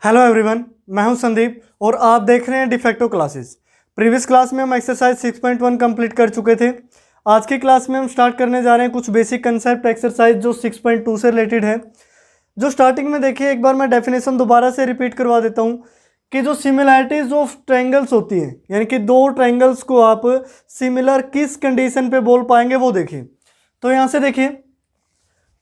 Hello everyone, मैं हूं संदीप और आप देख रहे हैं डिफेक्टो क्लासेस। प्रीवियस क्लास में हम एक्सरसाइज 6.1 कंप्लीट कर चुके थे। आज की क्लास में हम स्टार्ट करने जा रहे हैं कुछ बेसिक कंसेप्ट एक्सरसाइज जो 6.2 से रिलेटेड है। जो स्टार्टिंग में देखिए, एक बार मैं डेफिनेशन दोबारा से रिपीट करवा देता हूं कि जो सिमिलैरिटीज ऑफ ट्रायंगल्स होती है, यानी कि दो ट्रायंगल्स को आप सिमिलर किस कंडीशन पे बोल पाएंगे वो देखिए। तो यहाँ से देखिए,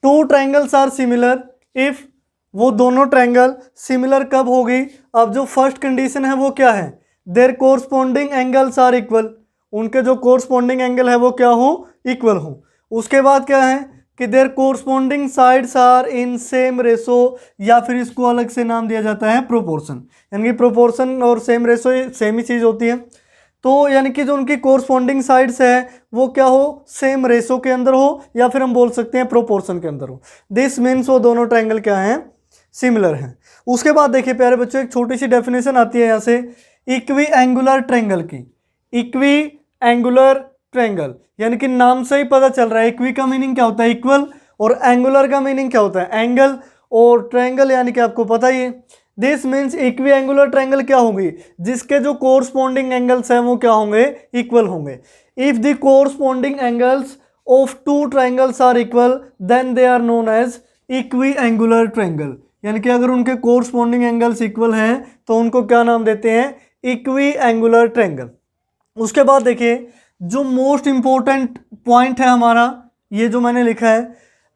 two triangles are similar if, वो दोनों ट्रायंगल सिमिलर कब होगी? अब जो फर्स्ट कंडीशन है वो क्या है? Their corresponding angles are equal, उनके जो कोरस्पॉन्डिंग एंगल है वो क्या हो? इक्वल हो। उसके बाद क्या है कि their corresponding sides are in same ratio, या फिर इसको अलग से नाम दिया जाता है प्रोपोर्शन। यानी कि प्रोपोर्शन और सेम रेशो सेम ही चीज़ होती है। तो यानी कि जो उनकी कोरस्पॉन्डिंग साइड्स है वो क्या हो? सेम रेशो के अंदर हो, या फिर हम बोल सकते हैं प्रोपोर्शन के अंदर हो। दिस मीन्स वो दोनों ट्रायंगल क्या हैं? सिमिलर हैं। उसके बाद देखिए प्यारे बच्चों, एक छोटी सी डेफिनेशन आती है यहाँ से इक्वी एंगुलर ट्रायंगल की। इक्वी एंगुलर ट्रायंगल यानी कि नाम से ही पता चल रहा है इक्वी का मीनिंग क्या होता है? इक्वल, और एंगुलर का मीनिंग क्या होता है? एंगल, और ट्रायंगल यानी कि आपको पता ही है। This means equi angular triangle क्या होगी? जिसके जो कोरस्पॉन्डिंग एंगल्स हैं वो क्या होंगे? इक्वल होंगे। If the corresponding angles of two triangles are equal then they are known as equiangular triangle. यानी कि अगर उनके कोरस्पॉन्डिंग एंगल्स इक्वल हैं तो उनको क्या नाम देते हैं? Equi angular triangle. उसके बाद देखिए, जो मोस्ट इंपॉर्टेंट पॉइंट है हमारा, ये जो मैंने लिखा है,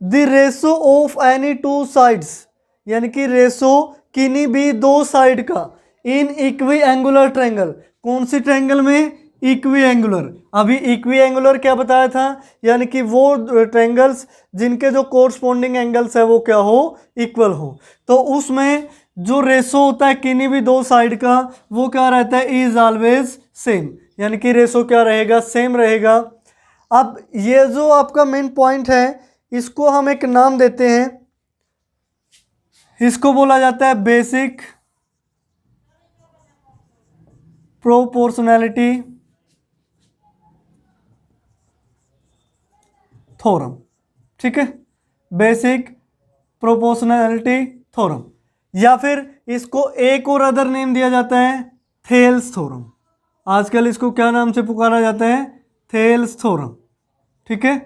the ratio of any two sides, यानी कि रेशो किन्हीं भी दो साइड का इन इक्वी एंगुलर ट्रायंगल। कौन सी ट्रायंगल में? Equi angular. अभी इक्वी एंगुलर क्या बताया था? यानी कि वो ट्रायंगल्स जिनके जो कोरस्पॉन्डिंग एंगल्स है वो क्या हो? इक्वल हो। तो उसमें जो रेशो होता है किन्हीं भी दो साइड का, वो क्या रहता है? Is always same. यानी कि रेशो क्या रहेगा? सेम रहेगा। अब ये जो आपका मेन पॉइंट है, इसको हम एक नाम देते हैं, इसको बोला जाता है बेसिक प्रोपोर्शनैलिटी थ्योरम। ठीक है, बेसिक प्रोपोर्शनैलिटी थ्योरम, या फिर इसको एक और अदर नेम दिया जाता है थेल्स थ्योरम। आजकल इसको क्या नाम से पुकारा जाता है? Thales theorem. ठीक है,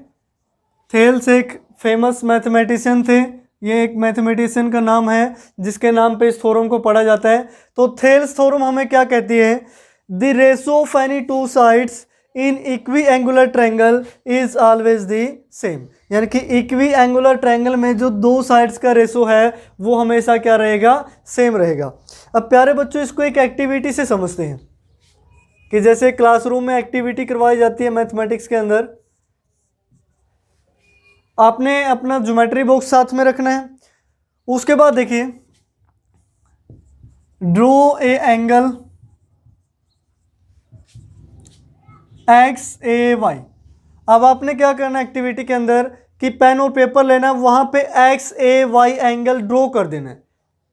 थेल्स एक फेमस मैथमेटिशियन थे। ये एक मैथमेटिशियन का नाम है जिसके नाम पे इस थ्योरम को पढ़ा जाता है। तो थेल्स थ्योरम हमें क्या कहती है? The ratio of any two sides in equi angular triangle is always the same. यानी कि इक्वी एंगुलर ट्रायंगल में जो दो साइड्स का रेशो है वो हमेशा क्या रहेगा? सेम रहेगा। अब प्यारे बच्चों, इसको एक एक्टिविटी से समझते हैं कि जैसे क्लासरूम में एक्टिविटी करवाई जाती है मैथमेटिक्स के अंदर, आपने अपना ज्योमेट्री बॉक्स साथ में रखना है। उसके बाद देखिए, draw a angle X A Y. अब आपने क्या करना है एक्टिविटी के अंदर कि पेन और पेपर लेना, वहां पे x A Y angle draw कर देना है।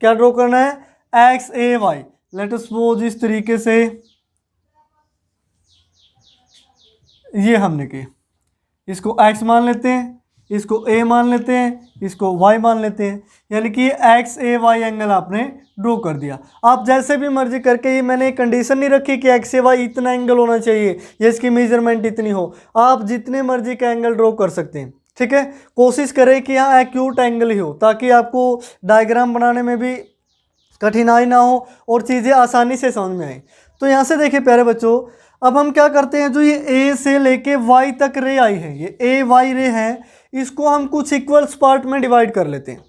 क्या ड्रॉ करना है? X A Y. Let us suppose इस तरीके से ये हमने किया, इसको एक्स मान लेते हैं, इसको ए मान लेते हैं, इसको वाई मान लेते हैं। यानी कि एक्स ए वाई एंगल आपने ड्रॉ कर दिया। आप जैसे भी मर्जी करके, ये मैंने एक कंडीशन नहीं रखी कि एक्स ए वाई इतना एंगल होना चाहिए या इसकी मेजरमेंट इतनी हो। आप जितने मर्जी का एंगल ड्रॉ कर सकते हैं। ठीक है, कोशिश करें कि यहाँ एक्यूट एंगल ही हो ताकि आपको डायग्राम बनाने में भी कठिनाई ना हो और चीज़ें आसानी से समझ में आए। तो यहाँ से देखिए प्यारे बच्चों, अब हम क्या करते हैं, जो ये ए से लेके वाई तक रे आई है, ये ए वाई रे है, इसको हम कुछ इक्वल्स पार्ट में डिवाइड कर लेते हैं।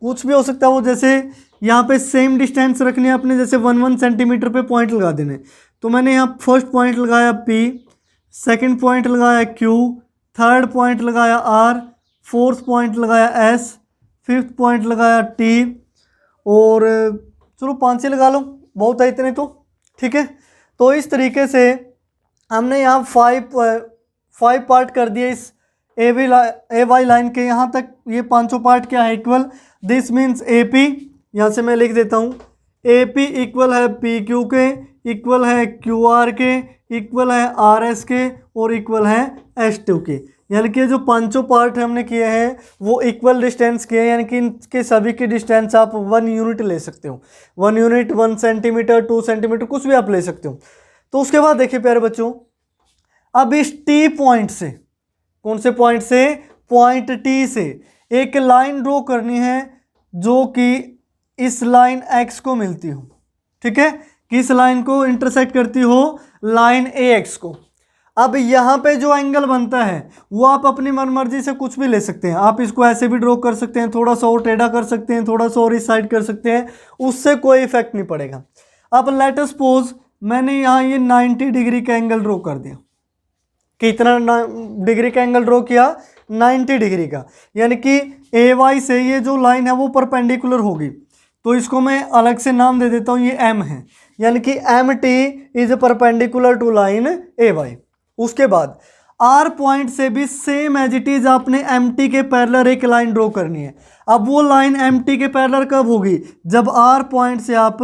कुछ भी हो सकता है वो, जैसे यहाँ पे सेम डिस्टेंस रखनी है अपने, जैसे 1 सेंटीमीटर पे पॉइंट लगा देने। तो मैंने यहाँ फर्स्ट पॉइंट लगाया P, सेकंड पॉइंट लगाया Q, थर्ड पॉइंट लगाया R, फोर्थ पॉइंट लगाया S, फिफ्थ पॉइंट लगाया T, और चलो 5 ही लगा लो, बहुत है इतने तो। ठीक है, तो इस तरीके से हमने यहाँ 5 पार्ट कर दिए इस ए वाई लाइन के। यहाँ तक ये पांचों पार्ट क्या है? Equal. This means A P, यहाँ से मैं लिख देता हूँ, ए पी इक्वल है पी क्यू के, इक्वल है क्यू आर के, इक्वल है आर एस के, और इक्वल है एस टू के। यानी कि जो पांचों पार्ट हमने किए हैं वो इक्वल डिस्टेंस किए हैं, यानी कि इनके सभी की डिस्टेंस आप 1 यूनिट ले सकते हो। 1 यूनिट, 1 सेंटीमीटर, 2 सेंटीमीटर, कुछ भी आप ले सकते हो। तो उसके बाद देखिए प्यारे बच्चों, अब इस टी पॉइंट से, कौन से पॉइंट से, पॉइंट टी से एक लाइन ड्रॉ करनी है जो कि इस लाइन एक्स को मिलती हो। ठीक है, किस लाइन को इंटरसेक्ट करती हो, लाइन ए एक्स को। अब यहाँ पे जो एंगल बनता है वो आप अपनी मनमर्जी से कुछ भी ले सकते हैं। आप इसको ऐसे भी ड्रॉ कर सकते हैं, थोड़ा सा और टेढ़ा कर सकते हैं, थोड़ा सा और इस साइड कर सकते हैं, उससे कोई इफेक्ट नहीं पड़ेगा। अब लेट अस सपोज मैंने यहाँ ये 90 डिग्री का एंगल ड्रॉ कर दिया। कितना डिग्री का एंगल ड्रॉ किया, 90 डिग्री का, यानी कि ए वाई से ये जो लाइन है वो परपेंडिकुलर होगी। तो इसको मैं अलग से नाम दे देता हूँ, ये एम है, यानी कि M T is perpendicular to line A Y. उसके बाद आर पॉइंट से भी सेम एज इट इज आपने एम टी के पैरेलल एक लाइन ड्रॉ करनी है। अब वो लाइन एम टी के पैरेलल कब होगी, जब आर पॉइंट से आप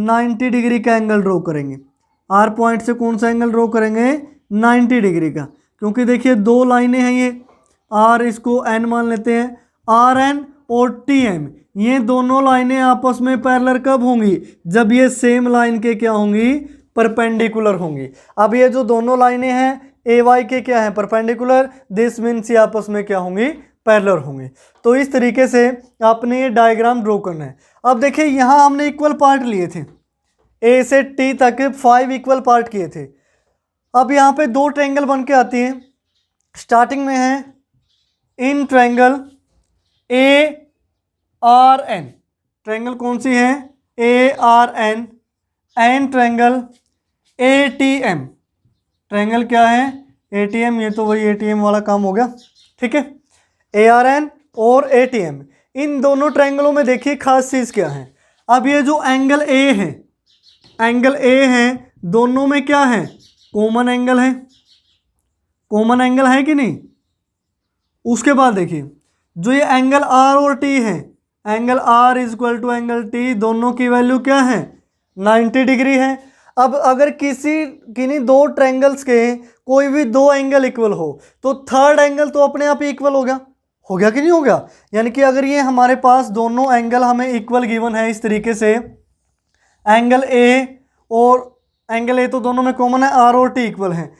90 डिग्री का एंगल ड्रॉ करेंगे। आर पॉइंट से कौन सा एंगल ड्रॉ करेंगे, 90 डिग्री का, क्योंकि देखिए दो लाइनें हैं ये, आर इसको एन मान लेते हैं, आर एन और टी एम, ये दोनों लाइनें आपस में पैरेलल कब होंगी, जब ये सेम लाइन के क्या होंगी, परपेंडिकुलर होंगी। अब ये जो दोनों लाइनें हैं ए वाई के क्या है, परपेंडिकुलर, दिस मीन्स ये आपस में क्या होंगी, पैरेलल होंगे। तो इस तरीके से आपने ये डायग्राम ड्रॉ करना है। अब देखिए यहाँ हमने इक्वल पार्ट लिए थे, ए से टी तक 5 इक्वल पार्ट किए थे। अब यहाँ पे दो ट्रायंगल बन के आती हैं। स्टार्टिंग में है in triangle A R N, triangle कौन सी है, A R N, and triangle A T M, triangle क्या है, ए टी एम, ये तो वही ए टी एम वाला काम हो गया। ठीक है, ए आर एन और ए टी एम, इन दोनों ट्रायंगलों में देखिए खास चीज़ क्या है। अब ये जो एंगल ए है, एंगल ए है, दोनों में क्या है, कॉमन एंगल है, कॉमन एंगल है कि नहीं। उसके बाद देखिए जो ये एंगल आर और टी है, angle R is equal to angle T, दोनों की वैल्यू क्या है, 90 डिग्री है। अब अगर किन्हीं दो ट्रायंगल्स के कोई भी दो एंगल इक्वल हो तो थर्ड एंगल तो अपने आप ही इक्वल हो गया कि नहीं हो गया। यानी कि अगर ये हमारे पास दोनों एंगल हमें इक्वल गिवन है इस तरीके से, एंगल ए और एंगल ए तो दोनों में कॉमन है, आर और टी इक्वल है,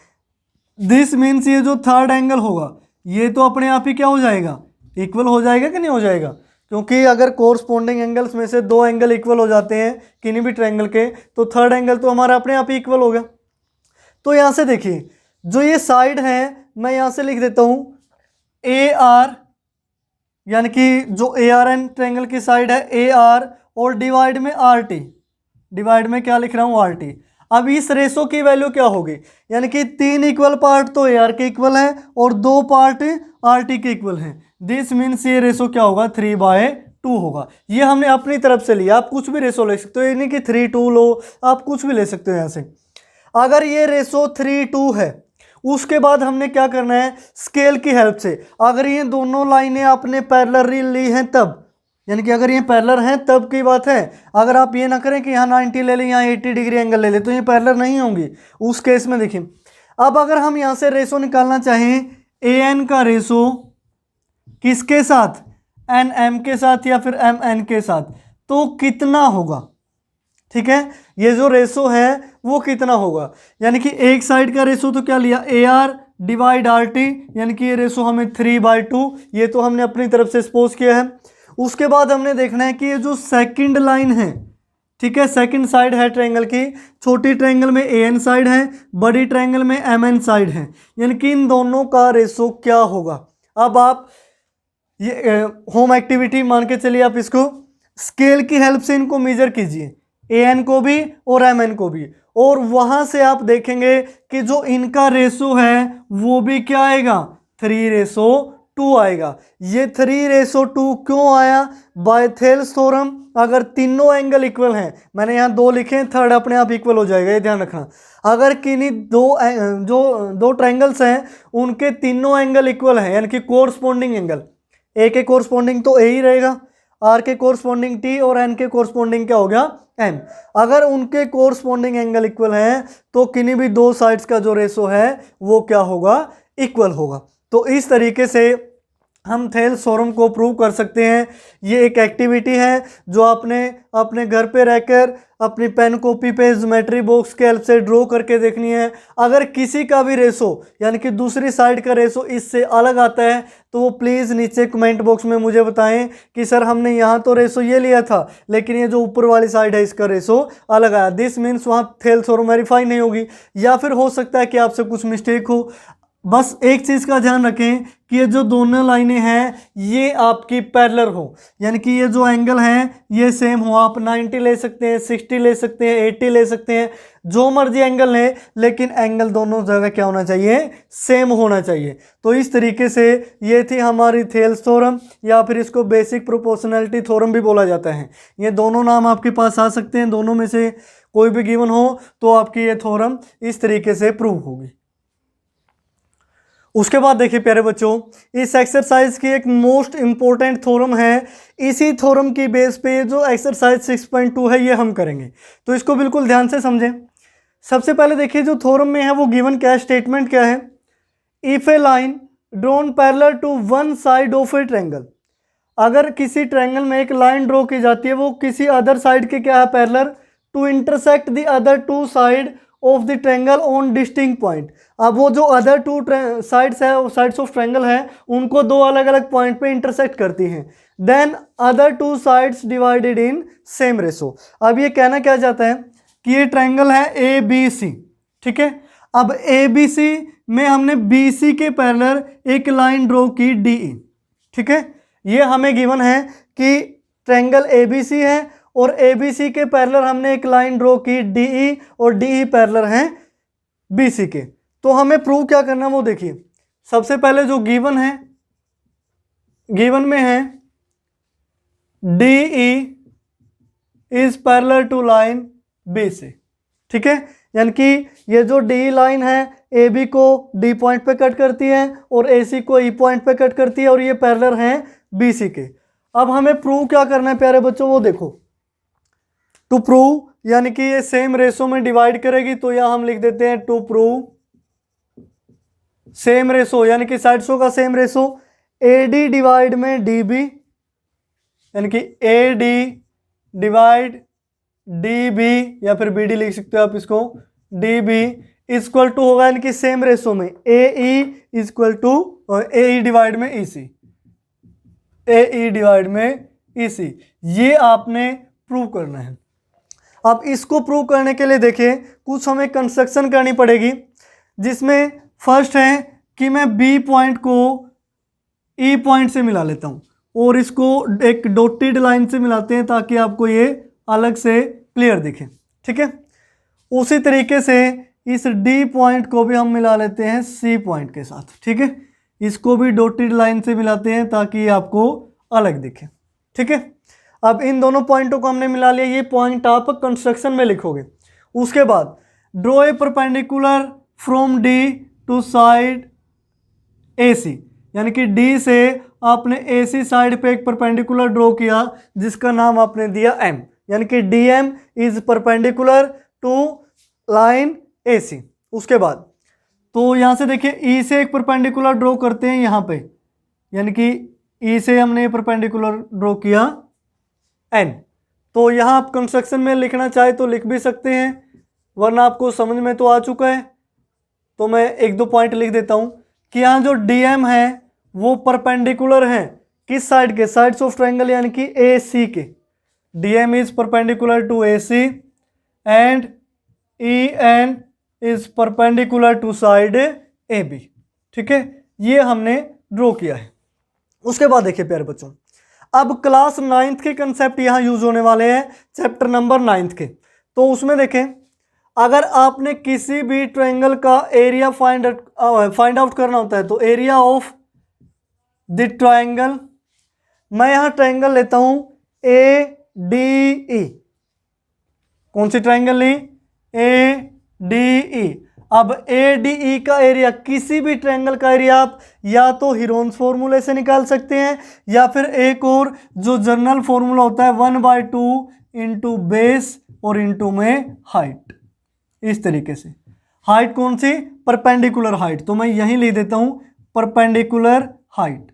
दिस मीन्स ये जो थर्ड एंगल होगा ये तो अपने आप ही क्या हो जाएगा, इक्वल हो जाएगा कि नहीं हो जाएगा। क्योंकि अगर कोरस्पॉन्डिंग एंगल्स में से दो एंगल इक्वल हो जाते हैं किन्हीं भी ट्रायंगल के, तो थर्ड एंगल तो हमारा अपने आप ही इक्वल हो गया। तो यहाँ से देखिए जो ये साइड है मैं यहाँ से लिख देता हूँ ए आर, यानी कि जो ए आर एन ट्रायंगल की साइड है ए आर, और डिवाइड में आर टी, डिवाइड में क्या लिख रहा हूँ, आर टी। अब इस रेशो की वैल्यू क्या होगी, यानी कि 3 इक्वल पार्ट तो ए आर के इक्वल है और 2 पार्ट आर टी के इक्वल हैं। दिस मीन्स ये रेशो क्या होगा, 3/2 होगा। ये हमने अपनी तरफ से लिया, आप कुछ भी रेशो ले सकते हो, यानी कि 3:2 लो, आप कुछ भी ले सकते हो यहाँ से। अगर ये रेशो 3:2 है, उसके बाद हमने क्या करना है, स्केल की हेल्प से, अगर ये दोनों लाइनें आपने पैरेलल ली हैं तब, यानी कि अगर ये पैरेलल हैं तब की बात है। अगर आप ये ना करें कि यहाँ 90 ले लें, यहाँ 80 डिग्री एंगल ले लें, तो ये पैरेलल नहीं होंगी। उस केस में देखिए, अब अगर हम यहाँ से रेशो निकालना चाहें, ए एन का रेशो किसके साथ, एन एम के साथ या फिर एम एन के साथ, तो कितना होगा। ठीक है, ये जो रेशो है वो कितना होगा, यानी कि एक साइड का रेशो तो क्या लिया, A R divide R T, यानी कि ये रेशो हमें 3/2, ये तो हमने अपनी तरफ से सपोज किया है। उसके बाद हमने देखना है कि ये जो सेकंड लाइन है, ठीक है, सेकंड साइड है ट्रायंगल की, छोटी ट्रायंगल में ए एन साइड है, बड़ी ट्रायंगल में एम एन साइड है, यानी कि इन दोनों का रेशो क्या होगा। अब आप ये होम एक्टिविटी मान के चलिए, आप इसको स्केल की हेल्प से इनको मेजर कीजिए, ए एन को भी और एम एन को भी, और वहां से आप देखेंगे कि जो इनका रेशो है वो भी क्या आएगा, 3:2 आएगा। ये 3:2 क्यों आया, बाय थेल्स थ्योरम। अगर तीनों एंगल इक्वल हैं, मैंने यहाँ 2 लिखे हैं, थर्ड अपने आप इक्वल हो जाएगा, ये ध्यान रखना। अगर किन्हीं दो ट्रायंगल्स हैं उनके तीनों एंगल इक्वल हैं, यानी कि कोरस्पॉन्डिंग एंगल, ए के कोरस्पॉन्डिंग तो ए ही रहेगा, आर के कोरस्पॉन्डिंग टी और एन के कोरस्पॉन्डिंग क्या हो गया, एम। अगर उनके कोरस्पॉन्डिंग एंगल इक्वल हैं तो किन्हीं भी दो साइड्स का जो रेशो है वो क्या होगा, इक्वल होगा। तो इस तरीके से हम थेल्स थ्योरम को प्रूव कर सकते हैं। ये एक एक्टिविटी है जो आपने अपने घर पे रहकर अपनी पेन कॉपी पे ज्योमेट्री बॉक्स के हेल्प से ड्रॉ करके देखनी है। अगर किसी का भी रेशो यानी कि दूसरी साइड का रेशो इससे अलग आता है तो वो प्लीज़ नीचे कमेंट बॉक्स में मुझे बताएं कि सर हमने यहाँ तो रेशो ये लिया था लेकिन ये जो ऊपर वाली साइड है इसका रेशो अलग आया। दिस मीन्स वहाँ थेल्स थ्योरम वेरीफाई नहीं होगी, या फिर हो सकता है कि आपसे कुछ मिस्टेक हो। बस एक चीज़ का ध्यान रखें कि ये जो दोनों लाइनें हैं ये आपकी पैरेलल हो, यानी कि ये जो एंगल हैं ये सेम हो। आप 90 ले सकते हैं, 60 ले सकते हैं, 80 ले सकते हैं, जो मर्जी एंगल लें, लेकिन एंगल दोनों जगह क्या होना चाहिए, सेम होना चाहिए। तो इस तरीके से ये थी हमारी थेल्स थ्योरम, या फिर इसको बेसिक प्रोपोर्शनैलिटी थ्योरम भी बोला जाता है। ये दोनों नाम आपके पास आ सकते हैं, दोनों में से कोई भी गिवन हो तो आपकी ये थ्योरम इस तरीके से प्रूव होगी। उसके बाद देखिए प्यारे बच्चों, इस एक्सरसाइज की एक मोस्ट इंपॉर्टेंट थ्योरम है। इसी थ्योरम की बेस पे जो एक्सरसाइज 6.2 है ये हम करेंगे, तो इसको बिल्कुल ध्यान से समझें। सबसे पहले देखिए जो थ्योरम में है वो गिवन क्या स्टेटमेंट क्या है। If a line drawn parallel to one side of a triangle, अगर किसी ट्रायंगल में एक लाइन ड्रॉ की जाती है वो किसी अदर साइड के क्या है, parallel, to intersect the other two side of the triangle on distinct point. अब वो जो अदर टू साइड्स है, साइड्स ऑफ ट्रायंगल है, उनको दो अलग अलग पॉइंट पे इंटरसेक्ट करती हैं। Then other two sides divided in same ratio. अब ये कहना क्या चाहता है कि ये ट्रायंगल है ए बी सी, ठीक है। अब ए बी सी में हमने बी सी के पैरेलल एक लाइन ड्रॉ की डी ई, ठीक है। ये हमें गिवन है कि ट्रायंगल ए बी सी है और ए बी सी के पैरेलल हमने एक लाइन ड्रॉ की डी ई, और डी ई पैरेलल हैं बी सी के। तो हमें प्रूव क्या करना है वो देखिए। सबसे पहले जो गिवन है, गिवन में है D E is parallel to line B C, ठीक है। यानी कि ये जो डी लाइन है ए बी को डी पॉइंट पे कट करती है और ए सी को ई पॉइंट पे कट करती है, और ये पैरेलल हैं बी सी के। अब हमें प्रूव क्या करना है प्यारे बच्चों, वो देखो। टू प्रूव यानी कि ये सेम रेशो में डिवाइड करेगी, तो यहां हम लिख देते हैं टू प्रूव सेम रेशो, यानी कि साइड्सों का same ratio. A D divide में डी बी, यानी कि A D divide D B, या फिर बी डी लिख सकते हो आप इसको, डी बी इक्वल टू होगा, यानी कि सेम रेशो में A E equal to A E divide में ई सी, ए ई डिवाइड में ई सी। ये आपने प्रूव करना है। अब इसको प्रूव करने के लिए देखिए कुछ हमें कंस्ट्रक्शन करनी पड़ेगी, जिसमें फर्स्ट है कि मैं बी पॉइंट को ई पॉइंट से मिला लेता हूँ, और इसको एक डॉटेड लाइन से मिलाते हैं ताकि आपको ये अलग से क्लियर दिखे, ठीक है। उसी तरीके से इस डी पॉइंट को भी हम मिला लेते हैं सी पॉइंट के साथ, ठीक है। इसको भी डॉटेड लाइन से मिलाते हैं ताकि ये आपको अलग दिखे, ठीक है। अब इन दोनों पॉइंटों को हमने मिला लिया, ये पॉइंट आप कंस्ट्रक्शन में लिखोगे। उसके बाद draw a perpendicular from D to side A C, यानी कि डी से आपने ए सी साइड पे एक परपेंडिकुलर ड्रॉ किया जिसका नाम आपने दिया एम, यानी कि D M is perpendicular to line A C. उसके बाद तो यहाँ से देखिए ई से एक परपेंडिकुलर ड्रॉ करते हैं यहाँ पे, यानी कि ई से हमने परपेंडिकुलर ड्रॉ किया एन। तो यहाँ आप कंस्ट्रक्शन में लिखना चाहे तो लिख भी सकते हैं, वरना आपको समझ में तो आ चुका है। तो मैं एक दो पॉइंट लिख देता हूँ कि यहाँ जो डी एम है वो परपेंडिकुलर है किस साइड के, साइड्स ऑफ ट्रायंगल, यानी कि ए सी के। D M is perpendicular to A C and E N is perpendicular to side A B, ठीक है। ये हमने ड्रॉ किया है। उसके बाद देखिए प्यारे बच्चों, अब क्लास 9th के कंसेप्ट यहाँ यूज होने वाले हैं, चैप्टर नंबर 9th के। तो उसमें देखें, अगर आपने किसी भी ट्रायंगल का एरिया फाइंड आउट करना होता है, तो एरिया ऑफ द ट्रायंगल, मैं यहाँ ट्रायंगल लेता हूँ ए डी ई। कौन सी triangle Lee, A D E. अब ए डी ई का एरिया, किसी भी ट्रायंगल का एरिया आप या तो हीरोन्स फॉर्मूले से निकाल सकते हैं, या फिर एक और जो जनरल फॉर्मूला होता है 1/2 इंटू बेस और इंटू में हाइट। इस तरीके से हाइट कौन सी, परपेंडिकुलर हाइट। तो मैं यहीं लिख देता हूं परपेंडिकुलर हाइट,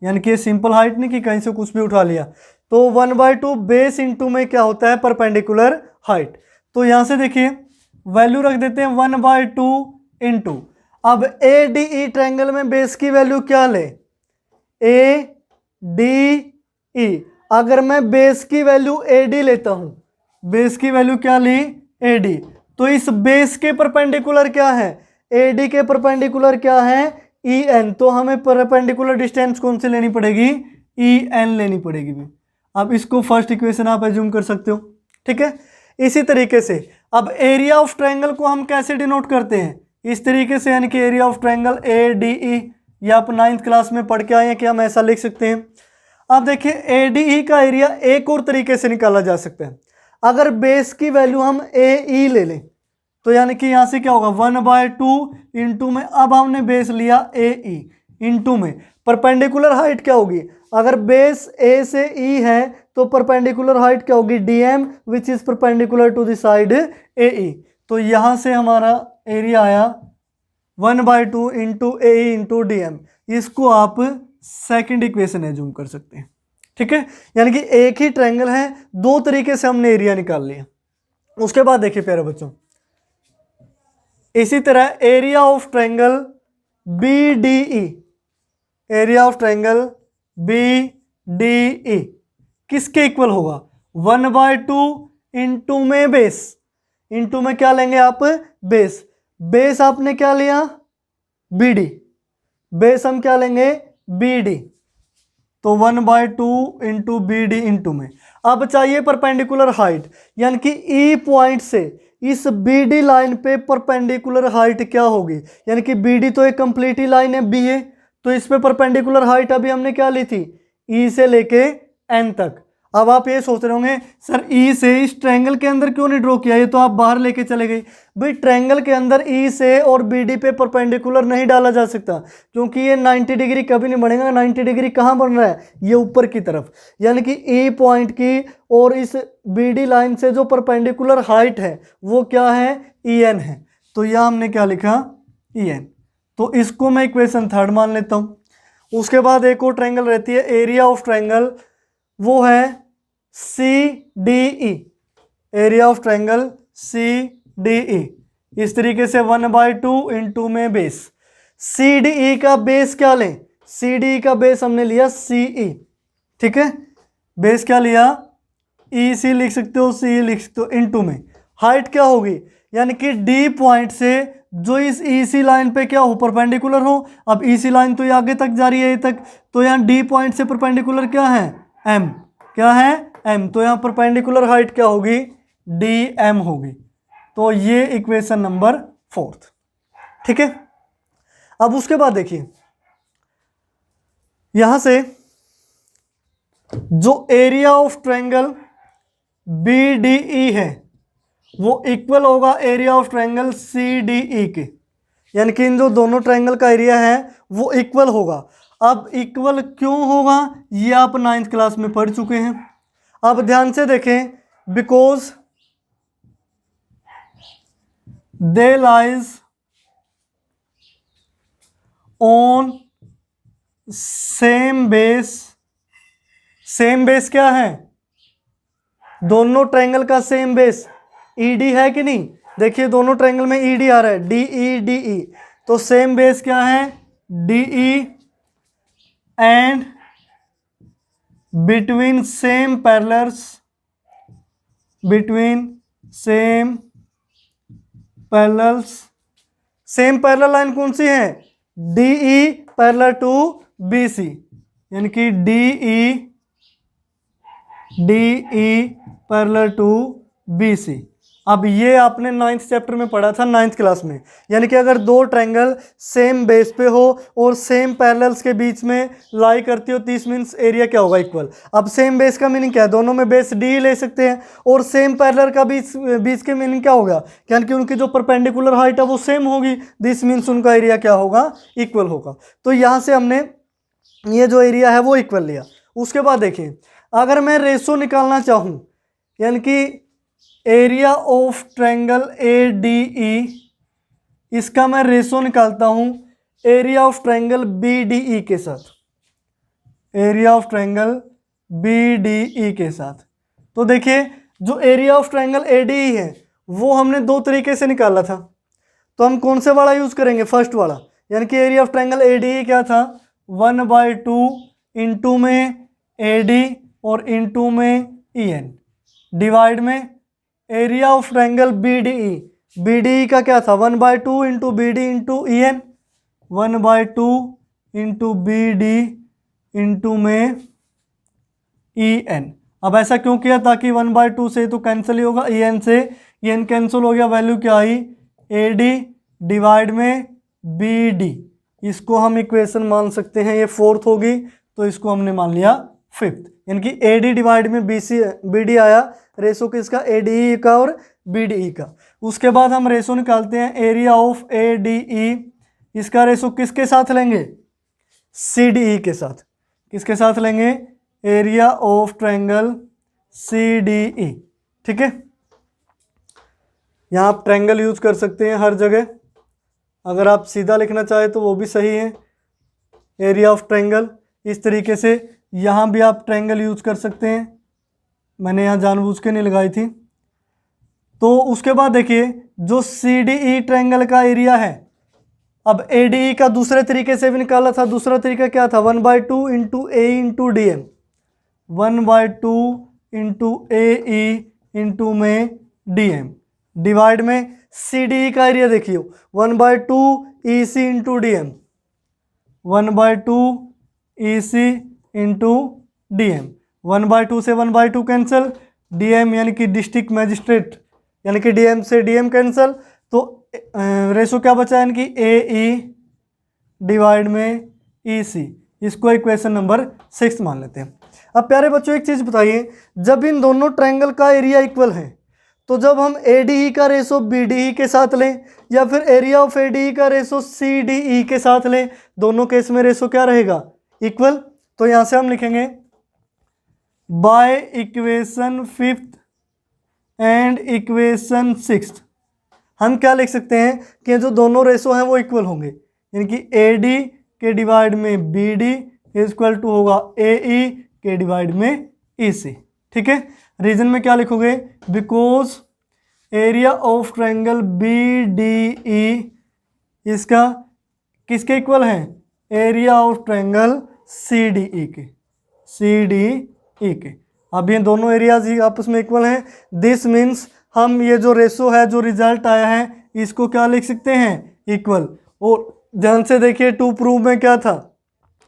यानी कि सिंपल हाइट नहीं कि कहीं से कुछ भी उठा लिया। तो 1/2 बेस इंटू में क्या होता है, परपेंडिकुलर हाइट। तो यहां से देखिए वैल्यू रख देते हैं 1/2 इंटू, अब ए डी ई ट्रायंगल में बेस की वैल्यू क्या ले, ए डी ई। अगर मैं बेस की वैल्यू ए डी लेता हूं, बेस की वैल्यू क्या ली, ए डी, तो इस बेस के परपेंडिकुलर क्या है, ए डी के परपेंडिकुलर क्या है, ई एन। तो हमें परपेंडिकुलर डिस्टेंस कौन सी लेनी पड़ेगी, ई एन लेनी पड़ेगी भी। अब इसको फर्स्ट इक्वेशन आप एज्यूम कर सकते हो, ठीक है। इसी तरीके से अब एरिया ऑफ ट्रायंगल को हम कैसे डिनोट करते हैं, इस तरीके से, यानी कि area of triangle A D E, ये आप 9th क्लास में पढ़ के आए हैं कि हम ऐसा लिख सकते हैं। अब देखिए ए डी ई का एरिया एक और तरीके से निकाला जा सकता है। अगर बेस की वैल्यू हम ए ई ले लें तो यानी कि यहाँ से क्या होगा, 1/2 इंटू में, अब हमने बेस लिया ए ई इंटू में परपेंडिकुलर हाइट क्या होगी, अगर बेस ए से ई है तो परपेंडिकुलर हाइट क्या होगी, D M, which is perpendicular to the side A E. तो यहाँ से हमारा एरिया आया 1/2 into A E into D M. इसको आप सेकंड इक्वेशन एज्यूम कर सकते हैं, ठीक है। यानी कि एक ही ट्रायंगल है, दो तरीके से हमने एरिया निकाल लिया। उसके बाद देखिए प्यारे बच्चों, इसी तरह area of triangle B D E, area of triangle B D E किसके इक्वल होगा, 1/2 इंटू में बेस, इंटू में क्या लेंगे आप, बेस। बेस आपने क्या लिया, बी डी, बेस हम क्या लेंगे, बी डी, तो 1/2 इंटू बी डी इंटू में। अब चाहिए परपेंडिकुलर हाइट, यानी कि ई पॉइंट से इस बी डी लाइन पे परपेंडिकुलर हाइट क्या होगी, यानी कि बी डी तो एक कंप्लीट ही लाइन है बी है, तो इस पे परपेंडिकुलर हाइट अभी हमने क्या ली थी, ई से लेके एन तक। अब आप ये सोच रहे होंगे सर ई से इस ट्रायंगल के अंदर क्यों नहीं ड्रॉ किया, ये तो आप बाहर लेके चले गए। भाई ट्रायंगल के अंदर ई से और बी डी पे परपेंडिकुलर नहीं डाला जा सकता, क्योंकि ये 90 डिग्री कभी नहीं बनेगा। 90 डिग्री कहाँ बन रहा है, ये ऊपर की तरफ, यानी कि ई पॉइंट की और इस बी डी लाइन से जो परपेंडिकुलर हाइट है वो क्या है, ई एन है। तो यहाँ हमने क्या लिखा, ई एन। तो इसको मैं इक्वेशन थर्ड मान लेता हूँ। उसके बाद एक और ट्रायंगल रहती है एरिया ऑफ ट्रायंगल, वो है C D E, area of triangle C D E. इस तरीके से 1/2 इंटू में बेस, सी डी ई का बेस क्या लें, सी डी ई का बेस हमने लिया सी ई, ठीक है। बेस क्या लिया, ई सी लिख सकते हो, सी लिख सकते हो, इंटू में हाइट क्या होगी, यानी कि डी पॉइंट से जो इस ई सी लाइन पे क्या हो, परपेंडिकुलर हो। अब ई सी लाइन तो ये आगे तक जा रही है, ये तक, तो यहाँ डी पॉइंट से परपेंडिकुलर क्या है, एम, क्या है, एम। तो यहाँ परपेंडिकुलर हाइट क्या होगी, डी एम होगी। तो ये इक्वेशन नंबर 4, ठीक है। अब उसके बाद देखिए यहां से जो area of triangle B D E है वो इक्वल होगा area of triangle C D E के, यानी कि इन जो दोनों ट्रायंगल का एरिया है वो इक्वल होगा। अब इक्वल क्यों होगा ये आप 9th क्लास में पढ़ चुके हैं। अब ध्यान से देखें, because they lies on same base, same base क्या है, दोनों ट्रायंगल का सेम बेस ईडी है कि नहीं, देखिए दोनों ट्रायंगल में ईडी आ रहा है, डी ई डी ई, तो सेम बेस क्या है, D E, and between same parallels, between same parallels, same parallel line कौन सी है, D E parallel to B C, यानी कि D E parallel to B C. अब ये आपने 9th चैप्टर में पढ़ा था 9th क्लास में, यानी कि अगर दो ट्रायंगल सेम बेस पे हो और सेम पैरेलल्स के बीच में लाई करती हो, 30 मीन्स एरिया क्या होगा, इक्वल। अब सेम बेस का मीनिंग क्या है, दोनों में बेस डी ले सकते हैं, और सेम पैरेलल का बीच के मीनिंग क्या होगा, यानी कि उनकी जो परपेंडिकुलर हाइट है वो सेम होगी, दिस मीन्स उनका एरिया क्या होगा, इक्वल होगा। तो यहाँ से हमने ये जो एरिया है वो इक्वल लिया। उसके बाद देखिए अगर मैं रेशो निकालना चाहूँ, यानी कि area of triangle A D E, इसका मैं रेशो निकालता हूँ एरिया ऑफ ट्रायंगल BDE के साथ, एरिया ऑफ ट्रायंगल BDE के साथ। तो देखिए जो एरिया ऑफ ट्रायंगल ADE है वो हमने दो तरीके से निकाला था, तो हम कौन से वाला यूज करेंगे, फर्स्ट वाला, यानी कि एरिया ऑफ ट्रायंगल ADE क्या था, 1/2 इंटू में AD और इंटू में EN डिवाइड में area of triangle BDE, BDE का क्या था 1/2 into BD into EN, 1/2 into BD into में EN। अब ऐसा क्यों किया, ताकि 1/2 से तो कैंसिल ही होगा, EN से EN कैंसिल हो गया, वैल्यू क्या आई AD डिवाइड में BD। इसको हम इक्वेशन मान सकते हैं, ये फोर्थ होगी तो इसको हमने मान लिया फिफ्थ, यानी कि AD डिवाइड में BD आया, रेशो किसका ADE का और BDE का। उसके बाद हम रेशो निकालते हैं एरिया ऑफ ADE, इसका रेशो किसके साथ लेंगे, CDE के साथ। किसके साथ लेंगे, एरिया ऑफ ट्रायंगल CDE। ठीक है, यहाँ आप ट्रायंगल यूज कर सकते हैं हर जगह, अगर आप सीधा लिखना चाहे तो वो भी सही है, एरिया ऑफ ट्रायंगल। इस तरीके से यहाँ भी आप ट्रायंगल यूज कर सकते हैं, मैंने यहाँ जानबूझ के नहीं लगाई थी। तो उसके बाद देखिए जो CDE ट्रायंगल का एरिया है, अब ADE का दूसरे तरीके से भी निकाला था, दूसरा तरीका क्या था 1/2 into A into DM, 1/2 into AE into में DM डिवाइड में CDE का एरिया देखिए 1/2 EC into DM, 1/2 EC into DM, 1/2 से 1/2 कैंसिल, DM यानी कि डिस्ट्रिक्ट मैजिस्ट्रेट, यानी कि DM से DM कैंसिल, तो रेशो क्या बचा, यानी कि AE डिवाइड में EC। इसको इक्वेशन नंबर 6 मान लेते हैं। अब प्यारे बच्चों एक चीज़ बताइए, जब इन दोनों ट्रायंगल का एरिया इक्वल है तो जब हम ADE का रेशो BDE के साथ लें या फिर एरिया ऑफ ADE का रेशो CDE के साथ लें, दोनों केस में रेशो क्या रहेगा, इक्वल। तो यहाँ से हम लिखेंगे by equation 5th and equation 6th हम क्या लिख सकते हैं कि जो दोनों रेशो हैं वो इक्वल होंगे, यानी कि AD के डिवाइड में BD इक्वल टू होगा AE के डिवाइड में EC। ठीक है, रीजन में क्या लिखोगे, because area of triangle BDE इसका किसके इक्वल है, एरिया ऑफ ट्रायंगल CDE के। अब ये दोनों एरियाज ही आपस में इक्वल हैं, दिस मीन्स हम ये जो रेशो है, जो रिजल्ट आया है, इसको क्या लिख सकते हैं, इक्वल। और ध्यान से देखिए टू प्रूव में क्या था,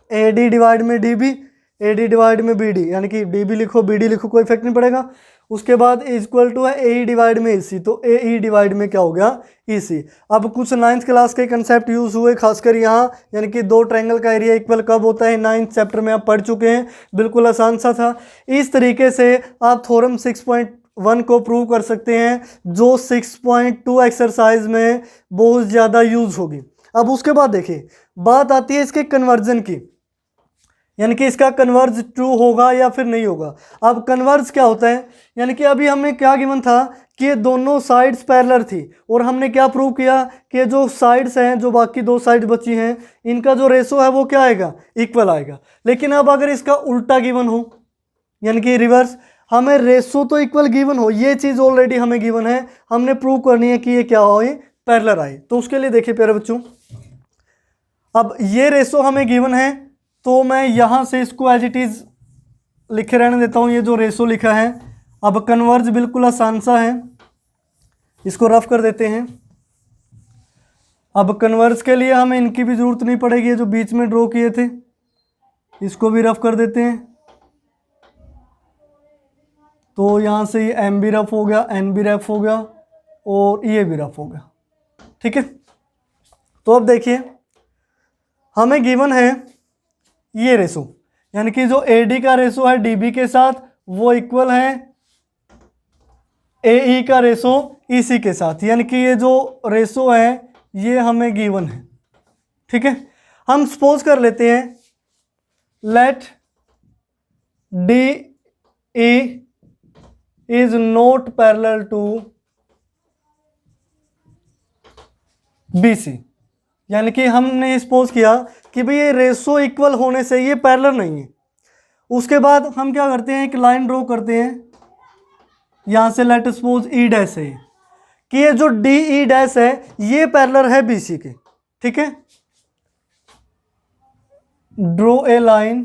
AD डिवाइड में DB, AD डिवाइड में BD, यानी कि DB लिखो BD लिखो कोई इफेक्ट नहीं पड़ेगा। उसके बाद इक्वल टू है AE डिवाइड में EC, तो AE डिवाइड में क्या हो गया, EC। अब कुछ 9th क्लास के कंसेप्ट यूज हुए खासकर यहाँ, यानी कि दो ट्रायंगल का एरिया इक्वल कब होता है, 9th चैप्टर में आप पढ़ चुके हैं, बिल्कुल आसान सा था। इस तरीके से आप थ्योरम 6.1 को प्रूव कर सकते हैं, जो 6.2 एक्सरसाइज में बहुत ज़्यादा यूज होगी। अब उसके बाद देखिए बात आती है इसके कन्वर्जन की, यानी कि इसका कन्वर्ज ट्रू होगा या फिर नहीं होगा। अब कन्वर्ज क्या होता है, यानी कि अभी हमें क्या गिवन था कि ये दोनों साइड्स पैरेलल थी, और हमने क्या प्रूव किया कि जो साइड्स हैं, जो बाकी दो साइड बची हैं, इनका जो रेशो है वो क्या आएगा, इक्वल आएगा। लेकिन अब अगर इसका उल्टा गिवन हो, यानी कि रिवर्स, हमें रेशो तो इक्वल गिवन हो, ये चीज़ ऑलरेडी हमें गिवन है, हमने प्रूव करनी है कि ये क्या हो, पैरेलल आए। तो उसके लिए देखिए प्यारे बच्चों, अब ये रेशो हमें गिवन है, तो मैं यहाँ से इसको एज इट इज़ लिखे रहने देता हूँ, ये जो रेशो लिखा है। अब कन्वर्ज बिल्कुल आसान सा है, इसको रफ कर देते हैं। अब कन्वर्ज के लिए हमें इनकी भी ज़रूरत नहीं पड़ेगी, जो बीच में ड्रॉ किए थे इसको भी रफ कर देते हैं। तो यहाँ से ये M भी रफ हो गया, N भी रफ हो गया और ये भी रफ हो गया। ठीक है, तो अब देखिए हमें गिवन है ये रेशो, यानी कि जो AD का रेशो है DB के साथ वो इक्वल है AE का रेशो EC के साथ, यानी कि ये जो रेशो है ये हमें गिवन है। ठीक है, हम सपोज कर लेते हैं let DE is not parallel to BC, यानी कि हमने सपोज किया कि भाई ये रेशो इक्वल होने से ये पैरेलल नहीं है। उसके बाद हम क्या करते हैं, एक लाइन ड्रॉ करते हैं, यहाँ से लेट सपोज ई डैश है कि ये जो डी ई डैश है ये पैरेलल है बी सी के, ठीक है। Draw a line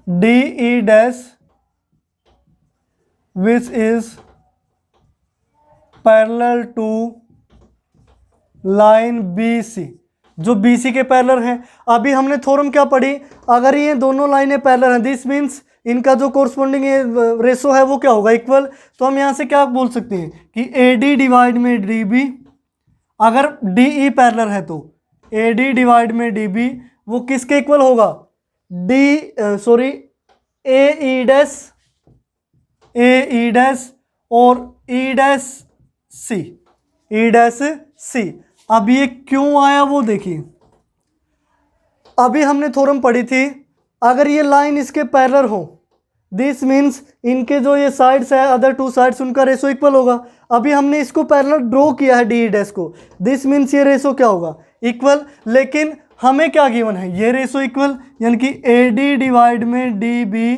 D E dash which is parallel to line B C, जो बी सी के पैरेलल है। अभी हमने थ्योरम क्या पढ़ी, अगर ये दोनों लाइनें पैरेलल हैं दिस मीन्स इनका जो कोरस्पोंडिंग रेशो है वो क्या होगा, इक्वल। तो हम यहाँ से क्या बोल सकते हैं कि ए डी डिवाइड में डी बी, अगर डी ई पैरेलल है तो ए डी डिवाइड में डी बी वो किसके इक्वल होगा, ए ई डैश और ई डैश सी। अब ये क्यों आया वो देखिए, अभी हमने थ्योरम पढ़ी थी अगर ये लाइन इसके पैरेलल हो दिस मीन्स इनके जो ये साइड्स है अदर टू साइड्स उनका रेशो इक्वल होगा। अभी हमने इसको पैरेलल ड्रॉ किया है डी डैश को, दिस मीन्स ये रेशो क्या होगा, इक्वल। लेकिन हमें क्या गिवन है, ये रेशो इक्वल, यानी कि ए डी डिवाइड में डी बी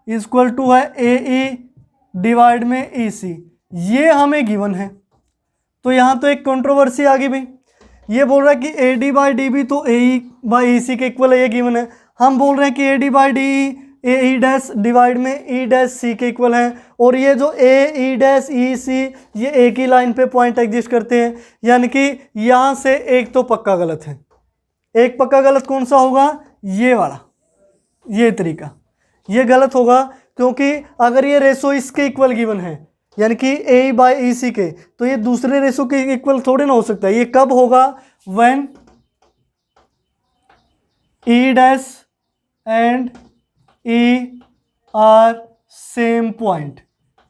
इक्वल टू है ए ई डिवाइड में ई सी, ये हमें गिवन है। तो यहाँ तो एक कंट्रोवर्सी आ गई भाई, ये बोल रहा है कि A D by D B तो ए ई बाई ई सी के इक्वल है, ये गिवन है। हम बोल रहे हैं कि A D by D A E dash divide में ई डैश सी के इक्वल है, और ये जो ए ई डैश ई सी ये एक ही लाइन पे पॉइंट एग्जिस्ट करते हैं, यानी कि यहाँ से एक तो पक्का गलत है। एक पक्का गलत कौन सा होगा, ये वाला, ये तरीका, ये गलत होगा क्योंकि अगर ये रेशो इसके इक्वल गिवन है यानी कि ए बाई ई सी के, तो ये दूसरे रेशो के इक्वल थोड़े ना हो सकता है। ये कब होगा, when E dash and E R same point.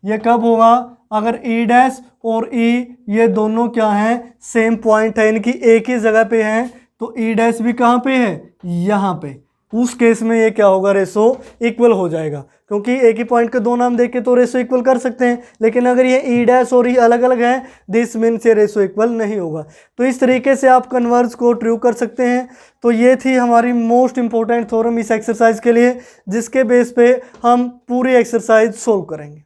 ये कब होगा, अगर ई डैश और ई ये दोनों क्या हैं, सेम पॉइंट है, इनकी एक ही जगह पे हैं। तो ई डैश भी कहाँ पे है, यहाँ पे। उस केस में ये क्या होगा, रेशो इक्वल हो जाएगा, क्योंकि एक ही पॉइंट के दो नाम देख के तो रेशो इक्वल कर सकते हैं। लेकिन अगर ये ई डैश और ई अलग अलग हैं दिस मीन्स ये रेशो इक्वल नहीं होगा। तो इस तरीके से आप कन्वर्ज को ट्रू कर सकते हैं। तो ये थी हमारी मोस्ट इंपॉर्टेंट थ्योरम इस एक्सरसाइज के लिए, जिसके बेस पे हम पूरी एक्सरसाइज सोल्व करेंगे।